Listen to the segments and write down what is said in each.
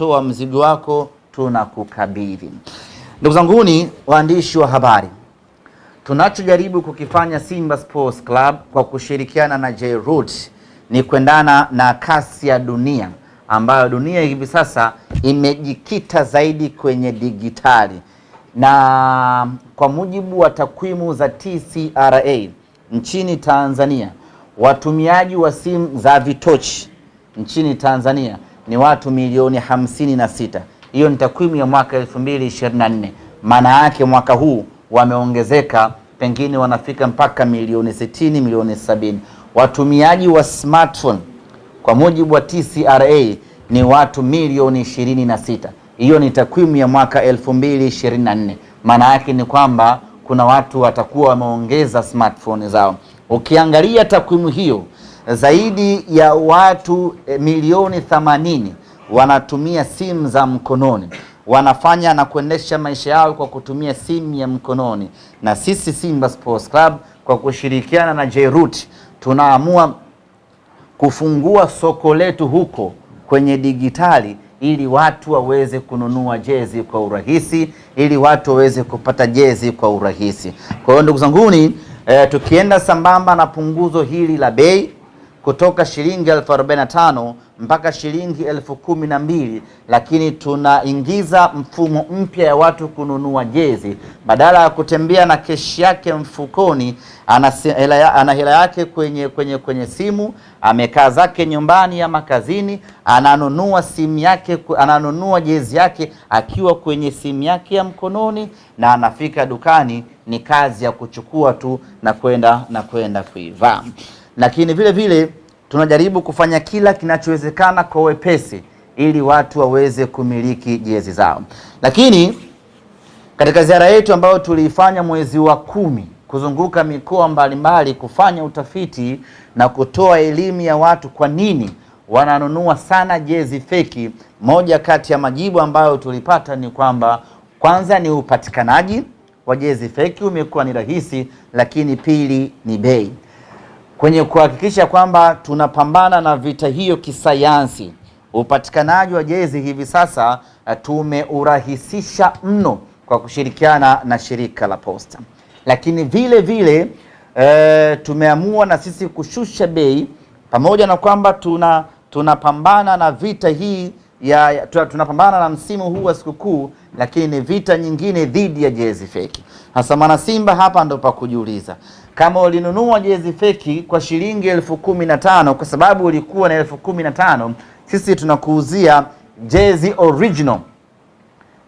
toa mzigo wako, tunakukabidhi. Ndugu zanguni waandishi wa habari, tunachojaribu kukifanya Simba Sports Club kwa kushirikiana na J-Root ni kuendana na kasi ya dunia, ambayo dunia hivi sasa imejikita zaidi kwenye digitali. Na kwa mujibu wa takwimu za TCRA nchini Tanzania, watumiaji wa simu za vitochi nchini Tanzania ni watu milioni 56. Hiyo ni takwimu ya mwaka 2024. Maana yake mwaka huu wameongezeka, pengine wanafika mpaka milioni 60, milioni 70. Watumiaji wa smartphone kwa mujibu wa TCRA ni watu milioni 26. Hiyo ni takwimu ya mwaka 2024. Maana yake ni kwamba kuna watu watakuwa wameongeza smartphone zao. Ukiangalia takwimu hiyo, zaidi ya watu milioni 80 wanatumia simu za mkononi, wanafanya na kuendesha maisha yao kwa kutumia simu ya mkononi. Na sisi Simba Sports Club kwa kushirikiana na J-Root tunaamua kufungua soko letu huko kwenye digitali, ili watu waweze kununua jezi kwa urahisi, ili watu waweze kupata jezi kwa urahisi. Kwa hiyo ndugu zanguni, tukienda sambamba na punguzo hili la bei kutoka shilingi 45,000 mpaka shilingi 12,000, lakini tunaingiza mfumo mpya ya watu kununua jezi. Badala ya kutembea na keshi yake mfukoni, ana hela yake kwenye simu, amekaa zake nyumbani ama kazini, ananunua simu yake, ananunua jezi yake akiwa kwenye simu yake ya mkononi, na anafika dukani, ni kazi ya kuchukua tu na kwenda kuivaa. Lakini vile vile tunajaribu kufanya kila kinachowezekana kwa wepesi ili watu waweze kumiliki jezi zao. Lakini katika ziara yetu ambayo tuliifanya mwezi wa 10 kuzunguka mikoa mbalimbali kufanya utafiti na kutoa elimu ya watu kwa nini wananunua sana jezi feki, moja kati ya majibu ambayo tulipata ni kwamba kwanza ni upatikanaji wa jezi feki umekuwa ni rahisi, lakini pili ni bei. Kwenye kuhakikisha kwamba tunapambana na vita hiyo kisayansi, upatikanaji wa jezi hivi sasa tumeurahisisha mno kwa kushirikiana na shirika la Posta. Lakini vile vile tumeamua na sisi kushusha bei, pamoja na kwamba tunapambana na vita hii tunapambana na msimu huu wa sikukuu, lakini ni vita nyingine dhidi ya jezi feki. Hasa mwana Simba, hapa ndo pa kujiuliza, kama ulinunua jezi feki kwa shilingi 15,000 kwa sababu ulikuwa na 15,000, sisi tunakuuzia jezi original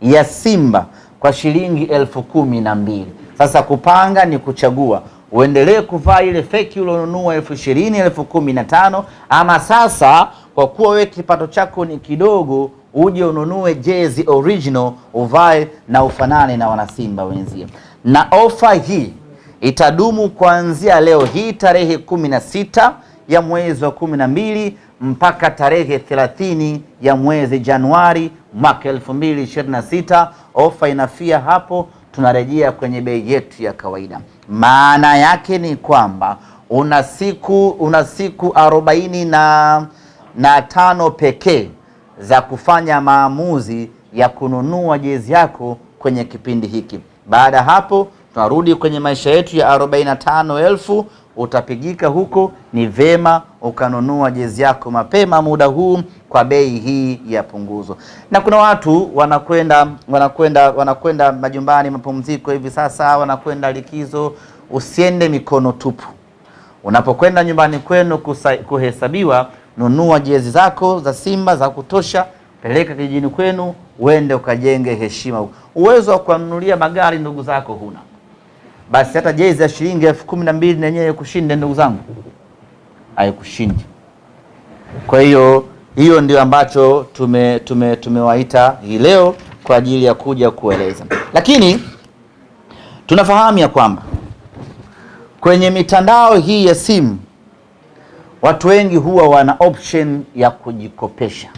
ya Simba kwa shilingi 12,000. Sasa kupanga ni kuchagua, uendelee kuvaa ile feki ulionunua 20,000, 15,000, ama sasa kwa kuwa wewe kipato chako ni kidogo, uje ununue jezi original uvae na ufanane na wanasimba wenzio. Na ofa hii itadumu kuanzia leo hii tarehe 16 ya mwezi wa 12 mpaka tarehe 30 ya mwezi Januari mwaka 2026. Ofa inafia hapo, tunarejea kwenye bei yetu ya kawaida. Maana yake ni kwamba una siku 45 pekee za kufanya maamuzi ya kununua jezi yako kwenye kipindi hiki. Baada ya hapo tunarudi kwenye maisha yetu ya 45,000. Utapigika huko, ni vema ukanunua jezi yako mapema muda huu kwa bei hii ya punguzo. Na kuna watu wanakwenda majumbani mapumziko hivi sasa, wanakwenda likizo. Usiende mikono tupu. Unapokwenda nyumbani kwenu kuhesabiwa, nunua jezi zako za Simba za kutosha, peleka kijijini kwenu, uende ukajenge heshima. Uwezo wa kununulia magari ndugu zako huna, basi hata jezi ya shilingi 12,000 na yenyewe kushinde ndugu zangu, haikushindi. Kwa hiyo ndio ambacho tumewaita hii leo kwa ajili ya kuja kueleza. Lakini tunafahamu ya kwamba kwenye mitandao hii ya simu watu wengi huwa wana option ya kujikopesha.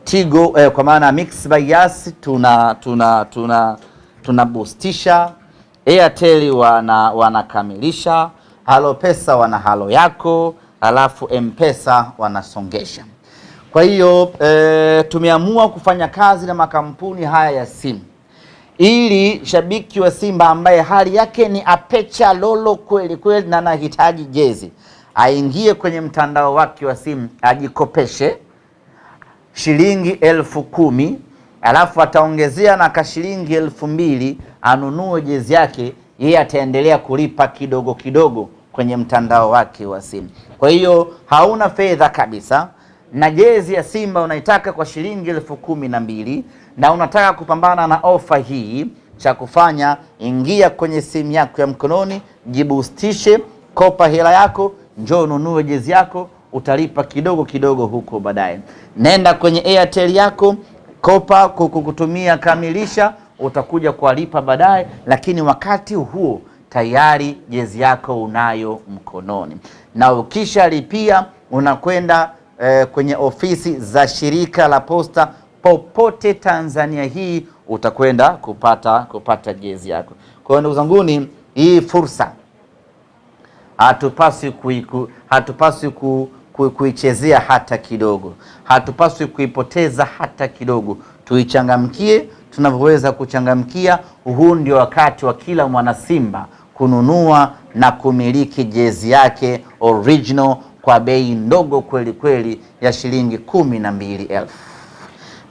Tigo kwa maana Mix by Yas tuna boostisha, Airtel wanakamilisha, Halo Pesa wana halo yako, alafu M-Pesa wanasongesha. Kwa hiyo tumeamua kufanya kazi na makampuni haya ya simu ili shabiki wa Simba ambaye hali yake ni apecha lolo kweli kweli na anahitaji jezi aingie kwenye mtandao wake wa simu, ajikopeshe shilingi 10,000, alafu ataongezea na kashilingi 2,000 anunue jezi yake. Yeye ataendelea kulipa kidogo kidogo kwenye mtandao wake wa simu. Kwa hiyo hauna fedha kabisa, na jezi ya Simba unaitaka kwa shilingi 12,000 na unataka kupambana na ofa hii, cha kufanya ingia kwenye simu yako ya mkononi, jibustishe, kopa hela yako, njoo nunue jezi yako, utalipa kidogo kidogo huko baadaye. Nenda kwenye Airtel yako, kopa kukutumia kamilisha, utakuja kulipa baadaye, lakini wakati huo tayari jezi yako unayo mkononi. Na ukishalipia unakwenda kwenye ofisi za shirika la posta popote Tanzania hii, utakwenda kupata jezi yako. Kwa hiyo ndugu zanguni, hii fursa hatupaswi kuichezea hata kidogo, hatupaswi kuipoteza hata kidogo. Tuichangamkie tunavyoweza kuchangamkia. Huu ndio wakati wa kila mwana Simba kununua na kumiliki jezi yake original kwa bei ndogo kweli kweli ya shilingi 12,000.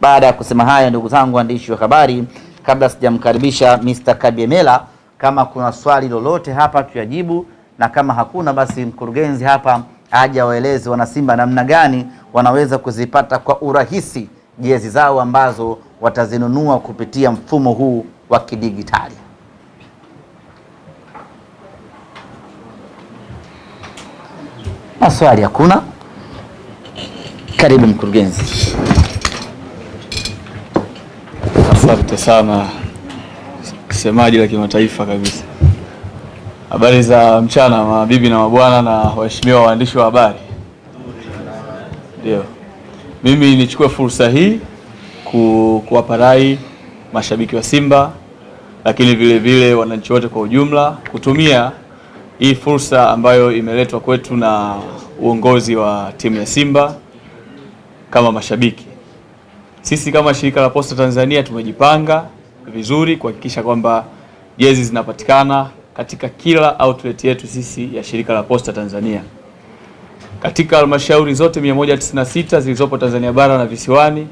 Baada ya kusema haya, ndugu zangu waandishi wa habari, kabla sijamkaribisha Mr. Kabyemela, kama kuna swali lolote hapa tuyajibu, na kama hakuna basi mkurugenzi hapa aje waeleze wana Simba namna gani wanaweza kuzipata kwa urahisi jezi zao ambazo watazinunua kupitia mfumo huu wa kidigitali. Maswali hakuna? Karibu mkurugenzi. Asante sana semaji la kimataifa kabisa. Habari za mchana mabibi na mabwana na waheshimiwa waandishi wa habari. Ndio, mimi nichukue fursa hii kuwapa rai mashabiki wa Simba, lakini vile vile wananchi wote kwa ujumla, kutumia hii fursa ambayo imeletwa kwetu na uongozi wa timu ya Simba. Kama mashabiki, sisi kama shirika la Posta Tanzania tumejipanga vizuri kuhakikisha kwamba jezi zinapatikana katika kila outlet yetu sisi ya shirika la Posta Tanzania. Katika halmashauri zote 196 zilizopo Tanzania bara na visiwani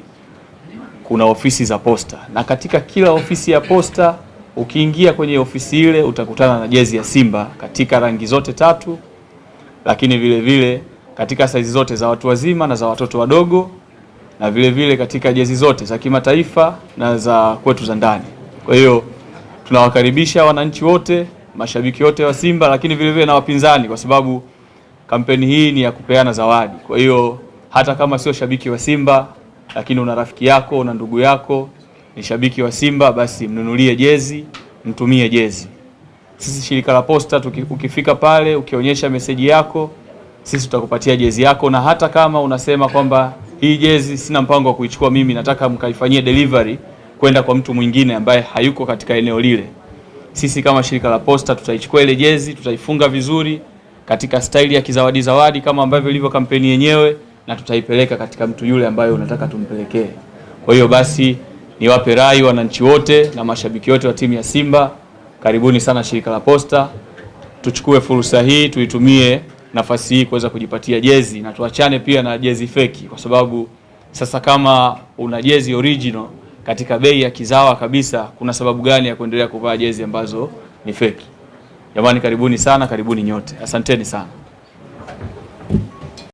kuna ofisi za posta, na katika kila ofisi ya posta ukiingia kwenye ofisi ile utakutana na jezi ya Simba katika rangi zote 3, lakini vile vile katika saizi zote za watu wazima na za watoto wadogo, na vile vile katika jezi zote za kimataifa na za kwetu za ndani. Kwa hiyo tunawakaribisha wananchi wote, mashabiki wote wa Simba, lakini vile vile na wapinzani, kwa sababu kampeni hii ni ya kupeana zawadi. Kwa hiyo hata kama sio shabiki wa Simba, lakini una rafiki yako na ndugu yako ni shabiki wa Simba, basi mnunulie jezi, mtumie jezi. Sisi shirika la Posta ukifika pale ukionyesha meseji yako, sisi tutakupatia jezi yako, na hata kama unasema kwamba hii jezi sina mpango wa kuichukua mimi, nataka mkaifanyie delivery kwenda kwa mtu mwingine ambaye hayuko katika eneo lile, sisi kama shirika la Posta tutaichukua ile jezi, tutaifunga vizuri katika staili ya kizawadi zawadi kama ambavyo ilivyo kampeni yenyewe, na tutaipeleka katika mtu yule ambaye unataka tumpelekee. Kwa hiyo basi niwape rai wananchi wote na mashabiki wote wa timu ya Simba, karibuni sana shirika la Posta. Tuchukue fursa hii, tuitumie nafasi hii kuweza kujipatia jezi, na tuachane pia na jezi feki, kwa sababu sasa kama una jezi original katika bei ya kizawa kabisa, kuna sababu gani ya kuendelea kuvaa jezi ambazo ni feki? Jamani, karibuni sana, karibuni nyote. Asanteni sana.